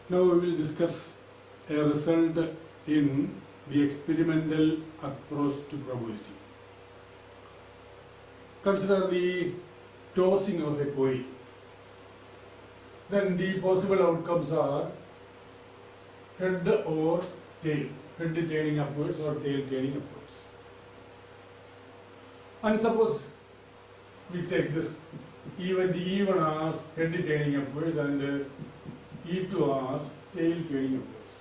Now we will discuss a result in the experimental approach to probability. Consider the tossing of a coin. Then the possible outcomes are head or tail, head turning upwards or tail turning upwards. And suppose we take this even the E1 as head turning upwards and E2 as tail turning upwards.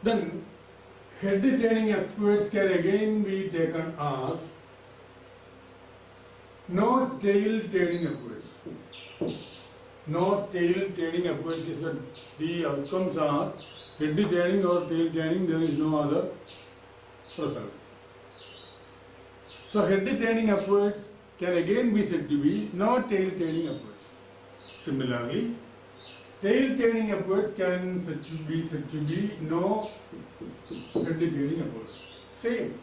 Then head turning upwards can again be taken as no tail turning upwards. No tail turning upwards is that the outcomes are head turning or tail turning, there is no other result. So head turning upwards can again be said to be no tail turning upwards. Similarly, tail turning upwards can be said to be no head turning upwards. Same.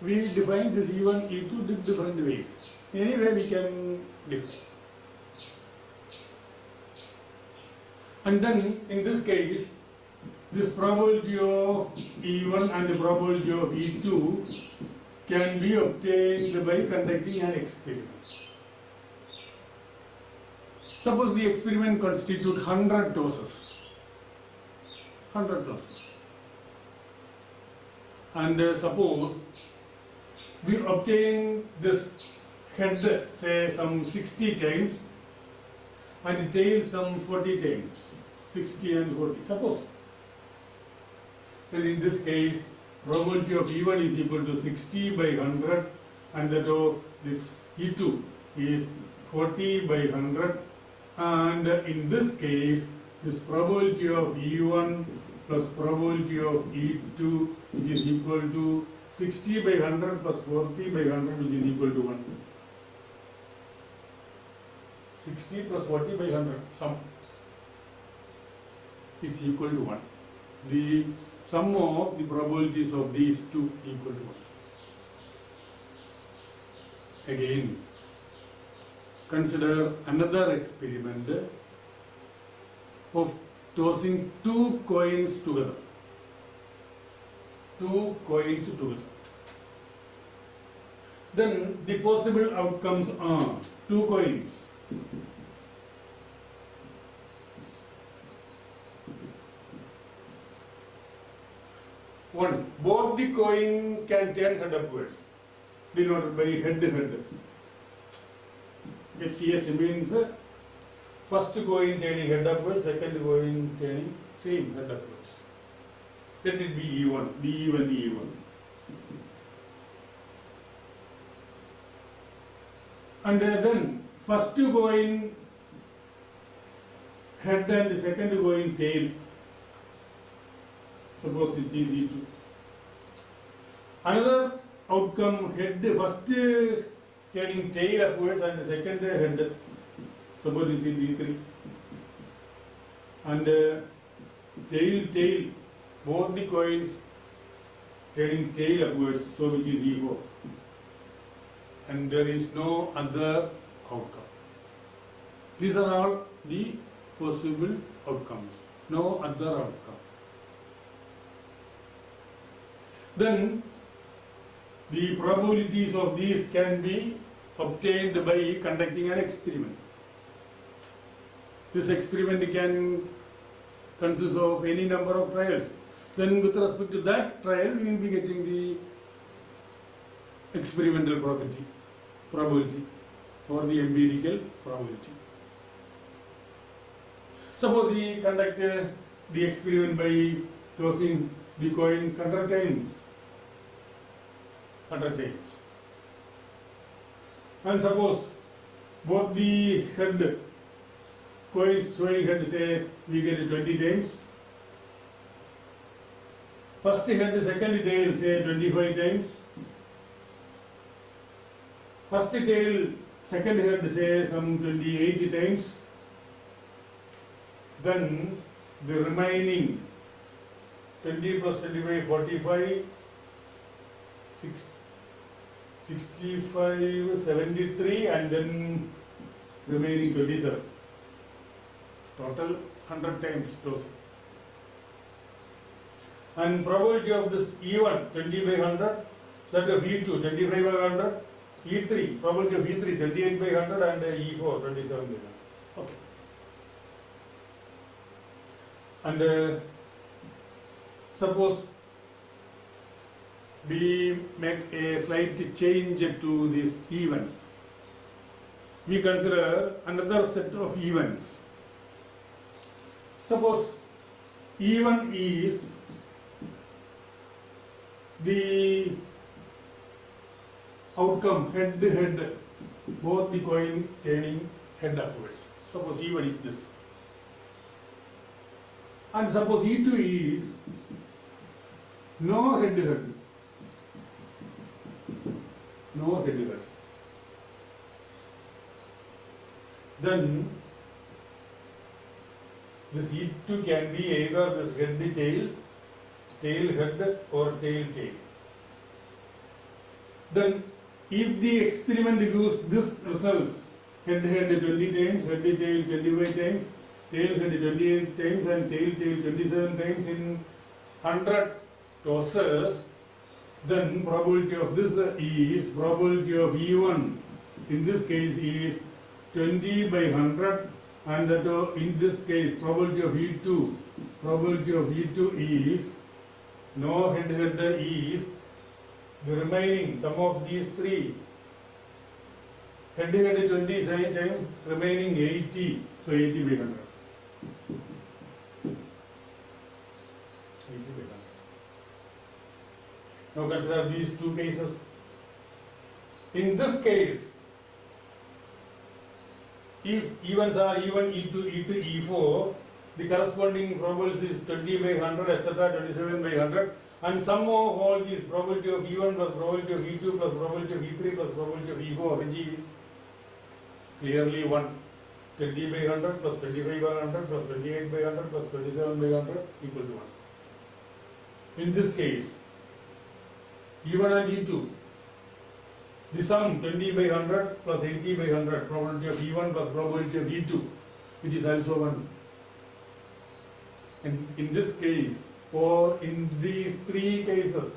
We define this E1, E2 different ways. Anyway, we can define. And then in this case, this probability of E1 and the probability of E2 can be obtained by conducting an experiment. Suppose the experiment constitutes 100 tosses. 100 tosses. And suppose we obtain this head, say some 60 times, and tail some 40 times, 60 and 40. Suppose. Then in this case, probability of E1 is equal to 60 by 100 and that of this E2 is 40 by 100, and in this case, this probability of E1 plus probability of E2 which is equal to 60 by 100 plus 40 by 100 which is equal to 1. 60 plus 40 by 100 sum. It's equal to 1. The sum of the probabilities of these two equal to 1. Again, consider another experiment of tossing two coins together. Two coins together. Then the possible outcomes are two coins. One, both the coin can turn head upwards, denoted by head. HH means first coin turning head upwards, second coin turning same head upwards. Let it be E1, the E1. And then first coin head and second coin tail. Suppose it is E2. Another outcome, head first turning tail upwards and second head. Suppose this is E3. And tail, both the coins turning tail upwards, so which is E4. And there is no other outcome. These are all the possible outcomes. No other outcome. Then the probabilities of these can be obtained by conducting an experiment. This experiment can consist of any number of trials. Then with respect to that trial, we will be getting the experimental probability or the empirical probability. Suppose we conduct the experiment by tossing the coin 100 times. 100 times. And suppose both the head coins showing head, say we get it 20 times. First head, second tail, say 25 times. First tail, second head, say some 28 times. Then the remaining 20 plus 25, 45, 65, 73, and then remaining 27. Total 100 times toss. And probability of this E1 20 by 100, that of E2 25 by 100, E3 probability of E3 28 by 100 and E4 27 by 100. Okay. And suppose we make a slight change to these events. We consider another set of events. Suppose E1 is the outcome head to head, both the coin turning head upwards. Suppose E1 is this. And suppose E2 is no head to head. No head to head. Then this E2 can be either this head tail, tail head or tail tail. Then if the experiment gives this results, head head 20 times, head tail 25 times, tail head 28 times and tail tail 27 times in 100 tosses, then probability of this is, probability of E1 in this case is 20 by 100, and that in this case probability of E2, probability of E2 is no head head is the remaining sum of these three. Head head 27 times, remaining 80, so 80 by 100. 80 by 100. Now consider these two cases. In this case, if events are E1, E2, E3, E4, the corresponding probability is 20 by 100, etc., 27 by 100, and sum of all these probability of E1 plus probability of E2 plus probability of E3 plus probability of E4, which is clearly 1. 20 by 100 plus 25 by 100 plus 28 by 100 plus 27 by 100 equal to 1. In this case, E1 and E2, the sum 20 by 100 plus 80 by 100, probability of E1 plus probability of E2, which is also 1. And in this case, or in these three cases,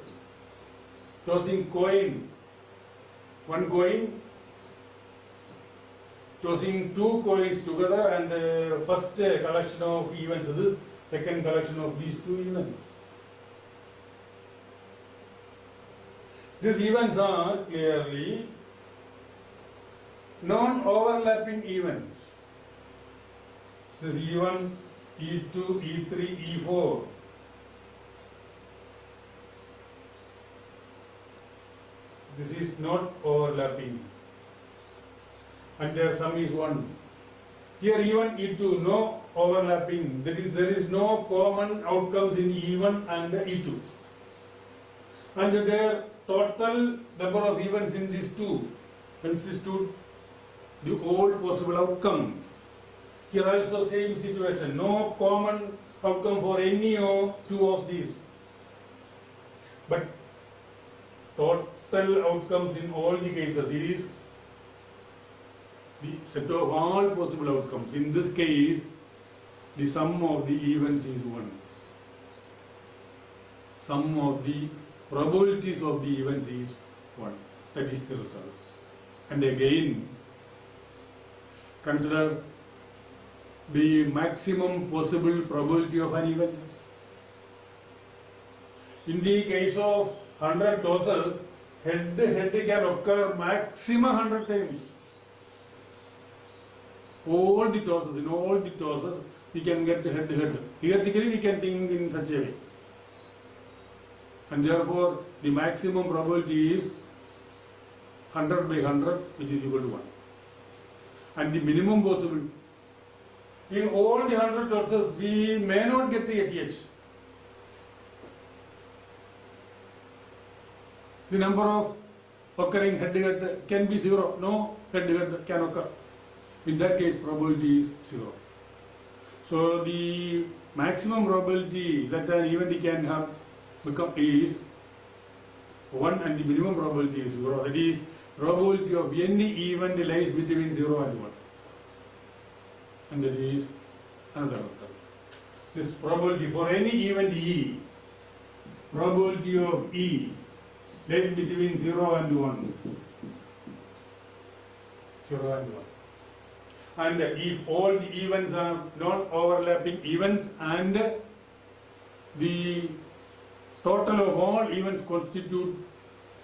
tossing coin, one coin, tossing two coins together, and first collection of events this, second collection of these two events. These events are clearly non-overlapping events. This E1, E2, E3, E4. This is not overlapping. And their sum is 1. Here E1, E2, no overlapping. There is no common outcomes in E1 and E2. And their total number of events in these two constitute the all possible outcomes. Here also same situation, no common outcome for any of two of these. But total outcomes in all the cases is the set of all possible outcomes. In this case, the sum of the events is 1. Sum of the probabilities of the events is 1. That is the result. And again, consider the maximum possible probability of an event. In the case of 100 tosses, head can occur maximum 100 times. All the tosses, in all the tosses, we can get head to head. Theoretically, we can think in such a way. And therefore, the maximum probability is 100 by 100, which is equal to 1. And the minimum possible, in all the 100 tosses, we may not get the HH. The number of occurring head to head can be 0. No head to head can occur. In that case, probability is 0. So the maximum probability that an event can have become is 1, and the minimum probability is 0. That is, probability of any event lies between 0 and 1. and that is another result. This probability for any event E, probability of E lies between 0 and 1. 0 and 1. And if all the events are non-overlapping events and the total of all events constitute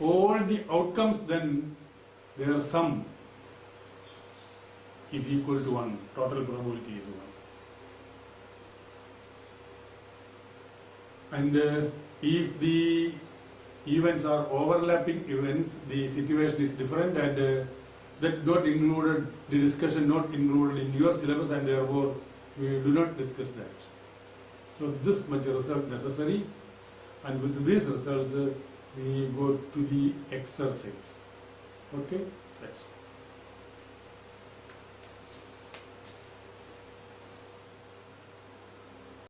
all the outcomes, then their sum is equal to 1. Total probability is 1. And if the events are overlapping events, the situation is different, and that not included, the discussion not included in your syllabus, and therefore we do not discuss that. So this much result necessary, and with these results we go to the exercise. Okay, that's all.